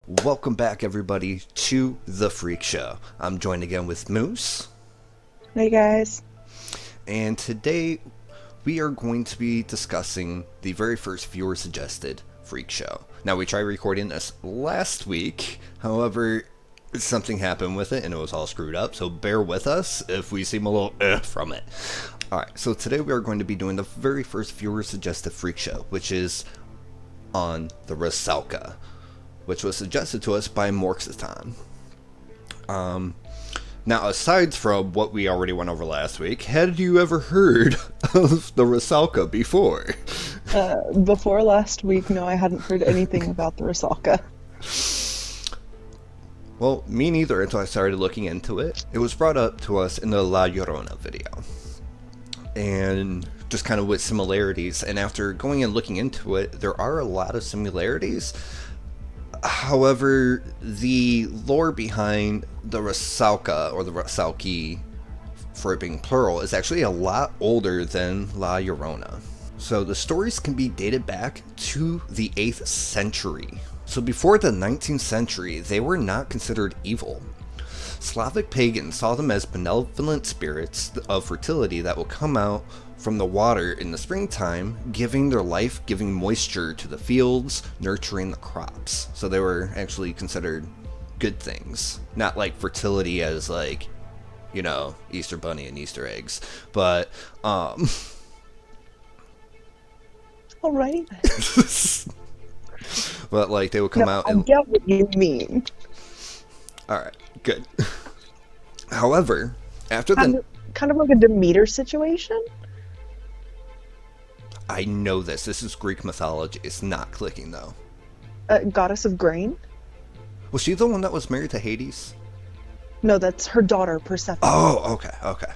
Welcome back, everybody, to the FrEEK Show. I'm joined again with Moose, Hey guys. and today we are going to be discussing the very first viewer-suggested FrEEK Show. Now, we tried recording this last week, however, something happened with it and it was all screwed up, so bear with us if we seem a little from it. Alright, so today we are going to be doing the very first viewer-suggested FrEEK Show, which is on the Rusalka, which was suggested to us by Morxeton. Now, aside from what we already went over last week, had you ever heard of the Rusalka before? Before last week, no, I hadn't heard anything about the Rusalka. Well, me neither until I started looking into it. It was brought up to us in the La Llorona video, and just kind of with similarities, and after going and looking into it, there are a lot of similarities. However, the lore behind the Rusalka, or the Rusalki, for it being plural, is actually a lot older than La Llorona. So the stories can be dated back to the 8th century. So before the 19th century, they were not considered evil. Slavic pagans saw them as benevolent spirits of fertility that will come out from the water in the springtime, giving their life, giving moisture to the fields, nurturing the crops. So they were actually considered good things. Not like fertility as like, you know, Easter bunny and Easter eggs. But, Alrighty. but like they would come out I and... get what you mean. Alright, good. However, after the... Kind of like a Demeter situation? I know this. This is Greek mythology. It's not clicking, though. Goddess of grain? Was she the one that was married to Hades? No, that's her daughter, Persephone. Oh, okay.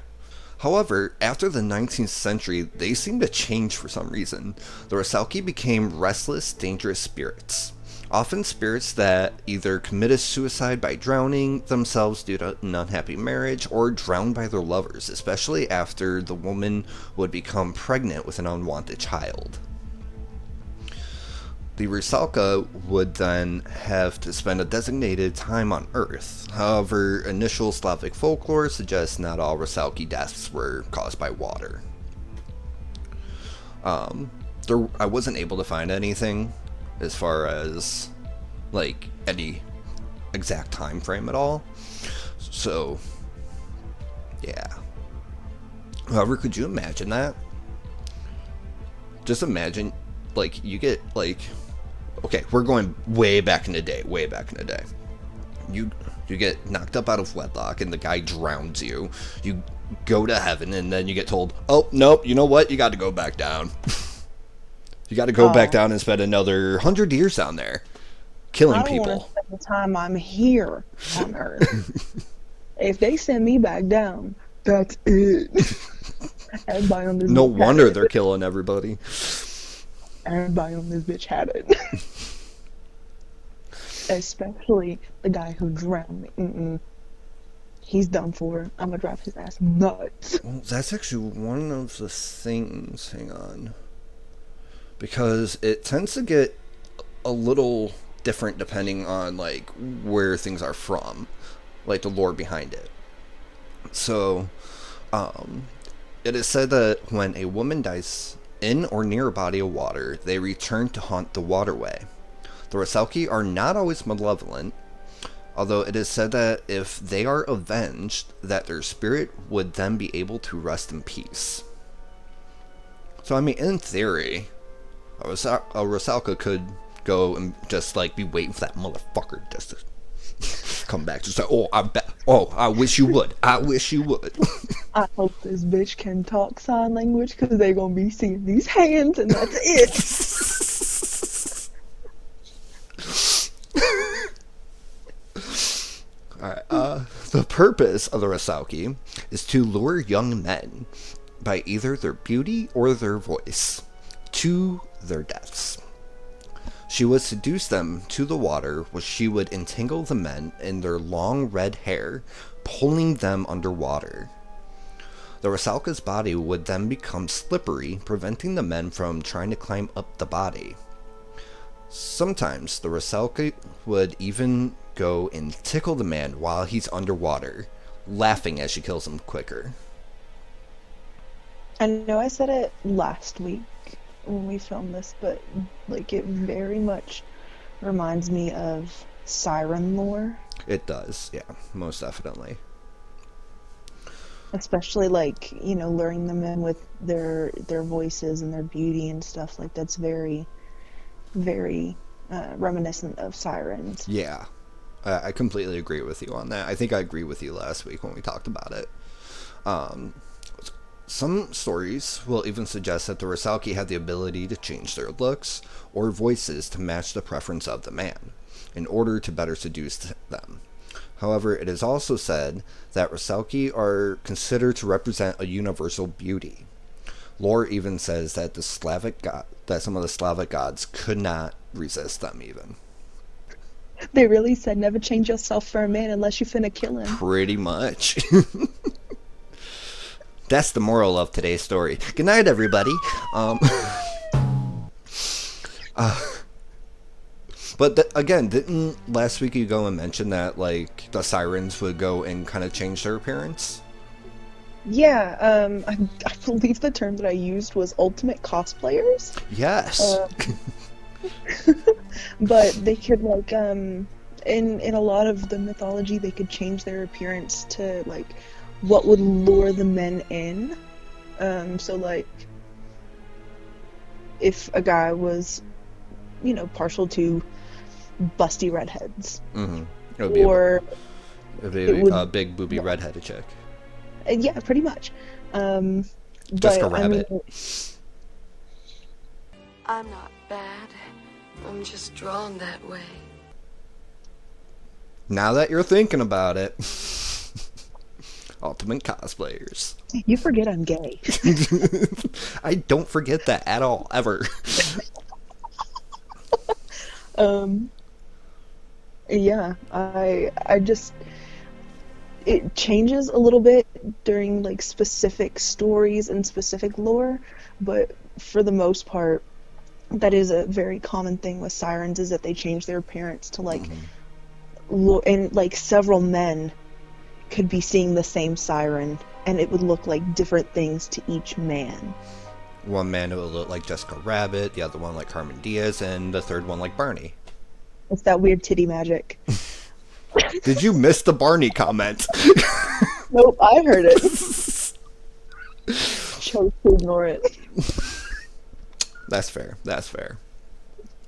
However, after the 19th century, they seemed to change for some reason. The Rusalki became restless, dangerous spirits. Often spirits that either committed suicide by drowning themselves due to an unhappy marriage, or drowned by their lovers, especially after the woman would become pregnant with an unwanted child. The Rusalka would then have to spend a designated time on Earth. However, initial Slavic folklore suggests not all Rusalki deaths were caused by water. I wasn't able to find anything as far as like any exact time frame at all, so yeah. However, could you imagine that? Just imagine, like, you get like, okay, we're going way back in the day, you get knocked up out of wedlock and the guy drowns you, you go to heaven, and then you get told, oh nope, you know what, you got to go back down. You got to go back down and spend another 100 years down there, killing people. I don't want to spend the time I'm here on Earth. If they send me back down, that's it. Everybody on this no wonder they're killing everybody. Everybody on this bitch had it. Especially the guy who drowned me. He's done for. I'm gonna drive his ass nuts. Well, that's actually one of the things. Hang on. Because it tends to get a little different depending on like where things are from, like the lore behind it. So, it is said that when a woman dies in or near a body of water, they return to haunt the waterway. The Rusalki are not always malevolent, although it is said that if they are avenged, that their spirit would then be able to rest in peace. So I mean, in theory, a Rusalka could go and just like be waiting for that motherfucker just to come back. Just like, I wish you would. I wish you would. I hope this bitch can talk sign language, because they're gonna be seeing these hands, and that's it. Alright, the purpose of the Rusalki is to lure young men by either their beauty or their voice to their deaths. She would seduce them to the water, where she would entangle the men in their long red hair, pulling them underwater. The Rusalka's body would then become slippery, preventing the men from trying to climb up the body. Sometimes the Rusalka would even go and tickle the man while he's underwater, laughing as she kills him quicker. I know I said it last week when we filmed this, but like it very much reminds me of siren lore. It does, yeah, most definitely. Especially like, you know, luring them in with their voices and their beauty and stuff. Like that's very, very reminiscent of sirens. Yeah, I completely agree with you on that. I think I agreed with you last week when we talked about it. Some stories will even suggest that the Rusalka had the ability to change their looks or voices to match the preference of the man, in order to better seduce them. However, it is also said that Rusalka are considered to represent a universal beauty. Lore even says that that some of the Slavic gods could not resist them even. They really said never change yourself for a man unless you finna kill him. Pretty much. That's the moral of today's story. Good night, everybody. But again, didn't last week you go and mention that like the sirens would go and kind of change their appearance? Yeah, I believe the term that I used was ultimate cosplayers. Yes. But they could like in a lot of the mythology they could change their appearance to like what would lure the men in. So like if a guy was, you know, partial to busty redheads, Mm-hmm. It'd be a big booby redheaded chick. Yeah, pretty much. Jessica Rabbit. I mean, I'm not bad. I'm just drawn that way. Now that you're thinking about it. Ultimate cosplayers. you forget I'm gay. I don't forget that at all, ever. Yeah, I just, it changes a little bit during like specific stories and specific lore, but for the most part, that is a very common thing with sirens, is that they change their appearance to like, and like several men could be seeing the same siren, and it would look like different things to each man. One man it would look like Jessica Rabbit, the other one like Carmen Diaz, and the third one like Barney. It's that weird titty magic. Did you miss the Barney comment? Nope, I heard it. Chose to ignore it. That's fair. That's fair.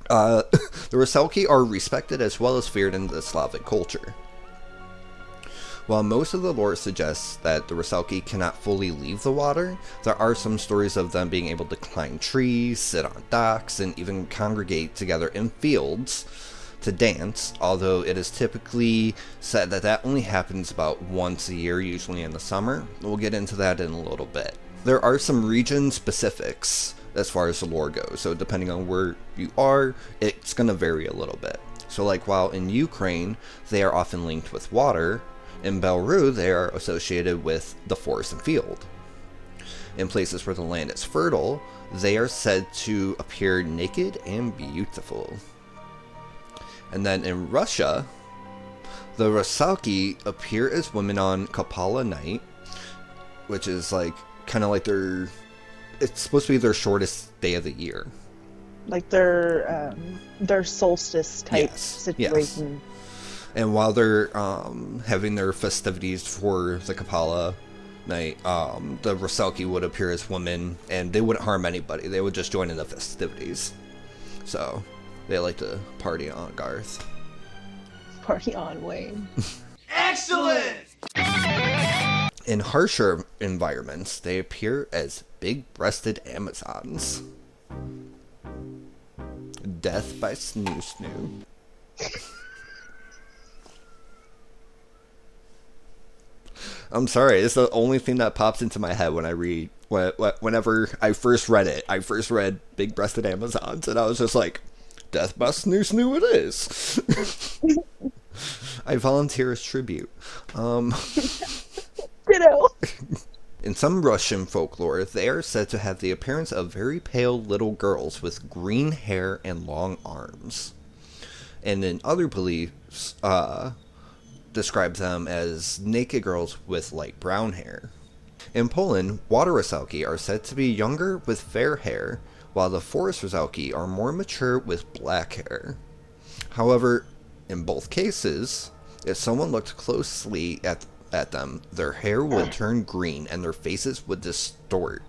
The Rusalka are respected as well as feared in the Slavic culture. While most of the lore suggests that the Rusalka cannot fully leave the water, there are some stories of them being able to climb trees, sit on docks, and even congregate together in fields to dance, although it is typically said that that only happens about once a year, usually in the summer. We'll get into that in a little bit. There are some region specifics as far as the lore goes, so depending on where you are, it's going to vary a little bit. So like while in Ukraine, they are often linked with water, in Belarus, they are associated with the forest and field. In places where the land is fertile, they are said to appear naked and beautiful. And then in Russia, the Rusalka appear as women on Kapala night, which is like kind of like it's supposed to be their shortest day of the year. Like their solstice type situation. Yes. And while they're having their festivities for the Kapala night, the Rusalka would appear as women, and they wouldn't harm anybody. They would just join in the festivities. So they like to party on Garth. Party on, Wayne. Excellent! In harsher environments, they appear as big-breasted Amazons. Death by Snoo Snoo. I'm sorry, it's the only thing that pops into my head when I read. Whenever I first read it, I first read Big-Breasted Amazons, and I was just like, Death by Snoo Snoo it is. I volunteer as tribute. Ditto. In some Russian folklore, they are said to have the appearance of very pale little girls with green hair and long arms. And in other beliefs, describe them as naked girls with light brown hair. In Poland, water Rusalki are said to be younger with fair hair, while the forest Rusalki are more mature with black hair. However, in both cases, if someone looked closely at them, their hair would turn green and their faces would distort.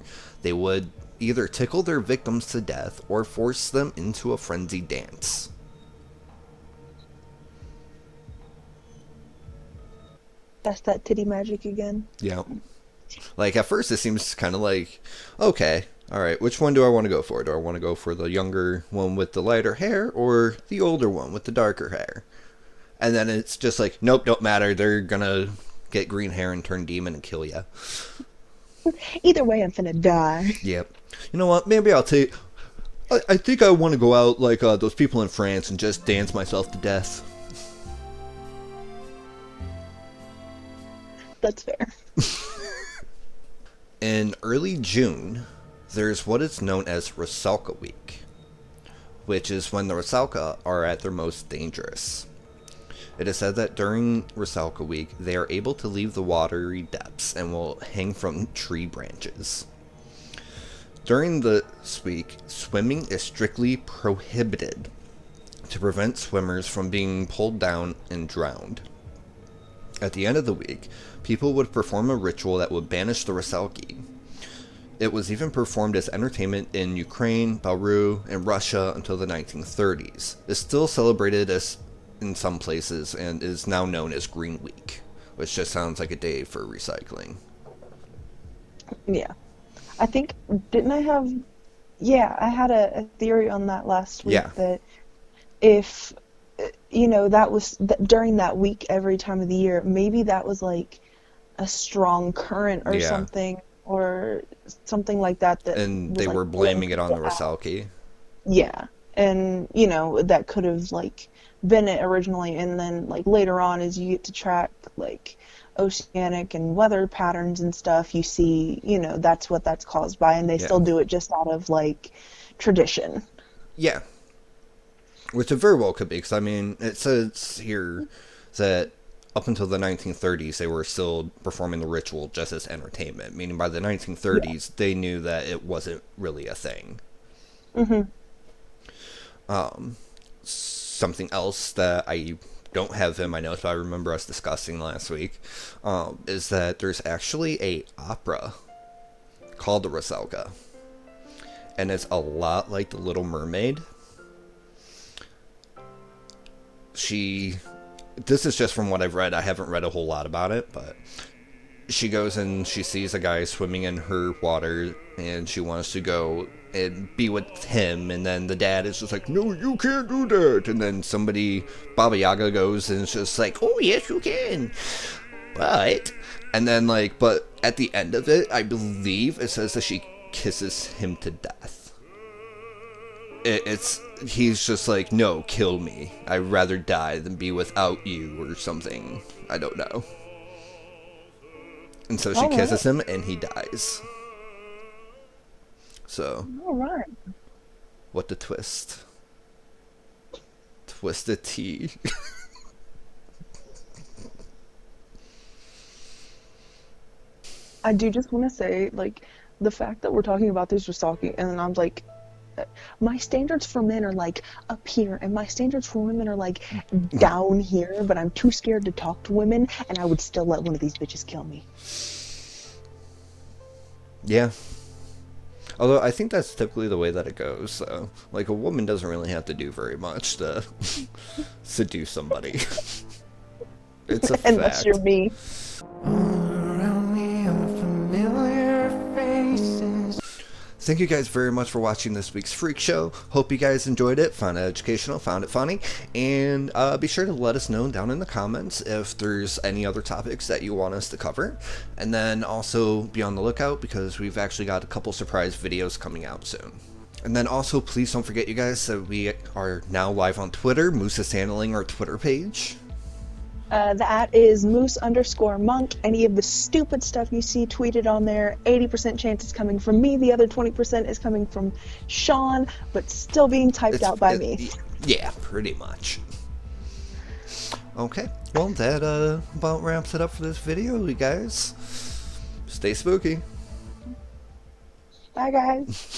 They would either tickle their victims to death or force them into a frenzied dance. That's that titty magic again. Yeah. Like, at first it seems kind of like, okay, alright, which one do I want to go for? Do I want to go for the younger one with the lighter hair or the older one with the darker hair? And then it's just like, nope, don't matter. They're gonna get green hair and turn demon and kill you. Either way, I'm finna die. Yep. You know what? Maybe I'll take... I think I want to go out like those people in France and just dance myself to death. That's fair. In early June, there's what is known as Rusalka Week, which is when the Rusalka are at their most dangerous. It is said that during Rusalka Week, they are able to leave the watery depths and will hang from tree branches. During this week, swimming is strictly prohibited to prevent swimmers from being pulled down and drowned. At the end of the week, people would perform a ritual that would banish the Rusalki. It was even performed as entertainment in Ukraine, Belarus, and Russia until the 1930s. It's still celebrated as in some places and is now known as Green Week, which just sounds like a day for recycling. Yeah. I think, didn't I have... Yeah, I had a theory on that last week, Yeah. that if... You know, that was during that week every time of the year. Maybe that was like a strong current or Yeah. something like that. And they was, were like, blaming it on the out. Rusalki. Yeah, and you know that could have like been it originally, and then like later on, as you get to track like oceanic and weather patterns and stuff, you see, you know, that's what that's caused by, and they still do it just out of like tradition. Yeah. Which it very well could be, because I mean, it says here that up until the 1930s, they were still performing the ritual just as entertainment, meaning by the 1930s, they knew that it wasn't really a thing. Mm-hmm. Something else that I don't have in my notes, but I remember us discussing last week, is that there's actually a opera called the Rusalka, and it's a lot like the Little Mermaid. This is just from what I've read. I haven't read a whole lot about it, but she goes and she sees a guy swimming in her water, and she wants to go and be with him, and then the dad is just like, no, you can't do that, and then Baba Yaga goes and it's just like, oh yes you can, but, and then like, but at the end of it, I believe it says that she kisses him to death. He's just like, no, kill me. I'd rather die than be without you or something. I don't know. And so she kisses him and he dies. So. Alright. What the twist? Twisted tea. I do just want to say, like, the fact that we're talking about this Rusalki, and I'm like, my standards for men are like up here, and my standards for women are like down here, but I'm too scared to talk to women, and I would still let one of these bitches kill me. Yeah. Although I think that's typically the way that it goes, so like a woman doesn't really have to do very much to seduce somebody. It's a Unless fact. you're me. Thank you guys very much for watching this week's Freak Show. Hope you guys enjoyed it, found it educational, found it funny, and be sure to let us know down in the comments if there's any other topics that you want us to cover. And then also be on the lookout because we've actually got a couple surprise videos coming out soon. And then also please don't forget, you guys, that we are now live on Twitter. Moose is handling our Twitter page. That is moose_monk. Any of the stupid stuff you see tweeted on there, 80% chance it's coming from me. The other 20% is coming from Sean, but still being typed out by me. Yeah, pretty much. Okay, well, that about wraps it up for this video, you guys. Stay spooky. Bye, guys.